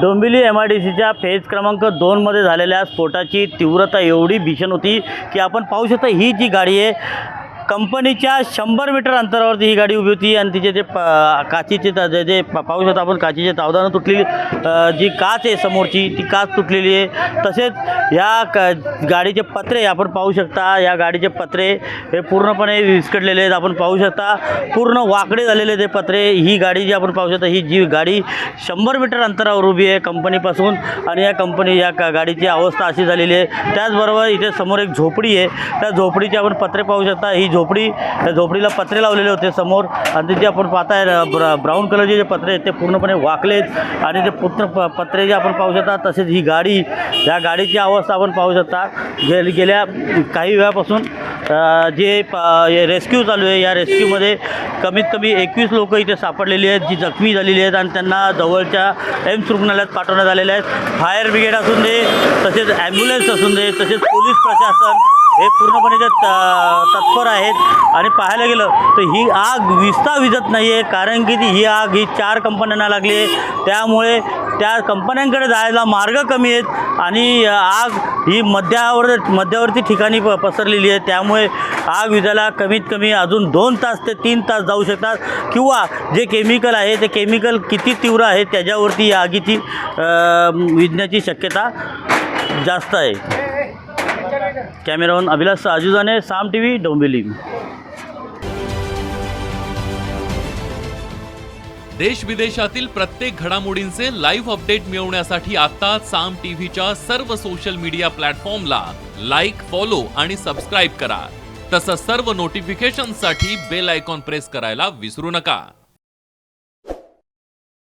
Dombivli MIDCच्या phase क्रमांक 2 मध्ये झालेल्या स्फोटाची तीव्रता एवढी भीषण होती की आपण पाहू शकता ही जी गाडी आहे कंपनीच्या 100 मीटर अंतरावरती ही गाडी उभी होती आणि तिचे जे काचेचे जे पाहू शकता आपण काचेचे तावदानं तुटलेली जी काच आहे समोरची ती काच तुटलेली आहे। तसेच या गाडीचे पत्रे आपण पाहू शकता, या गाडीचे पत्रे हे पूर्णपणे विस्कटलेले आहेत। आपण पाहू शकता पूर्ण वाकडे झालेले ते पत्रे। ही गाडी जी आपण पाहू शकता ही जी गाडी 100 मीटर अंतरावर उभी आहे कंपनीपासून आणि या गाडीची अवस्था अशी झालेली आहे। त्याचबरोबर इथे समोर एक झोपडी आहे, त्या झोपडीचे आपण पत्रे पाहू शकता। ही झोपडी, त्या झोपडीला पत्रे लावलेले होते समोर आणि तिथे आपण पाहताय ब्राऊन कलरचे जे पत्रे आहेत ते पूर्णपणे वाकलेत आणि ते पूर्ण पत्रे जे आपण पाहू शकता। तसेच ही गाडी, या गाडीची अवस्था आपण पाहू शकता गेल्या काही वेळापासून जे रेस्क्यू चालू आहे या रेस्क्यूमध्ये कमीत कमी 21 लोक इथे सापडलेली आहेत जी जखमी झालेली आहेत आणि त्यांना जवळच्या एम्स रुग्णालयात पाठवण्यात आलेले आहेत। फायर ब्रिगेड असून दे, तसेच ॲम्ब्युलन्स असून दे, तसेच पोलीस प्रशासन हे पूर्णपणे तत्पर आहेत। आणि पाहायला गेलं तर ही आग विजत नाही आहे, कारण की ही आग ही 4 कंपन्यांना लागली आहे, त्यामुळे त्या कंपन्यांकडे जायला मार्ग कमी आहेत आणि आग ही मध्यवर्ती ठिकाणी पसरलेली आहे। त्यामुळे आग विझायला कमीत कमी अजून 2 तास ते 3 तास जाऊ शकतात किंवा जे केमिकल आहे ते केमिकल किती तीव्र आहे त्याच्यावरती या आगीची विझण्याची शक्यता जास्त आहे। कॅमेरामन अभिलाष आजुजाने, साम TV, डोंबिवली। देश विदेशातील प्रत्येक घडामोडींचे लाईव्ह अपडेट मिळवण्यासाठी आता साम टीव्हीच्या सर्व सोशल मीडिया प्लॅटफॉर्मला लाईक, फॉलो आणि सबस्क्राईब करा। तसंच सर्व नोटिफिकेशनसाठी बेल आयकॉन प्रेस करायला विसरू नका।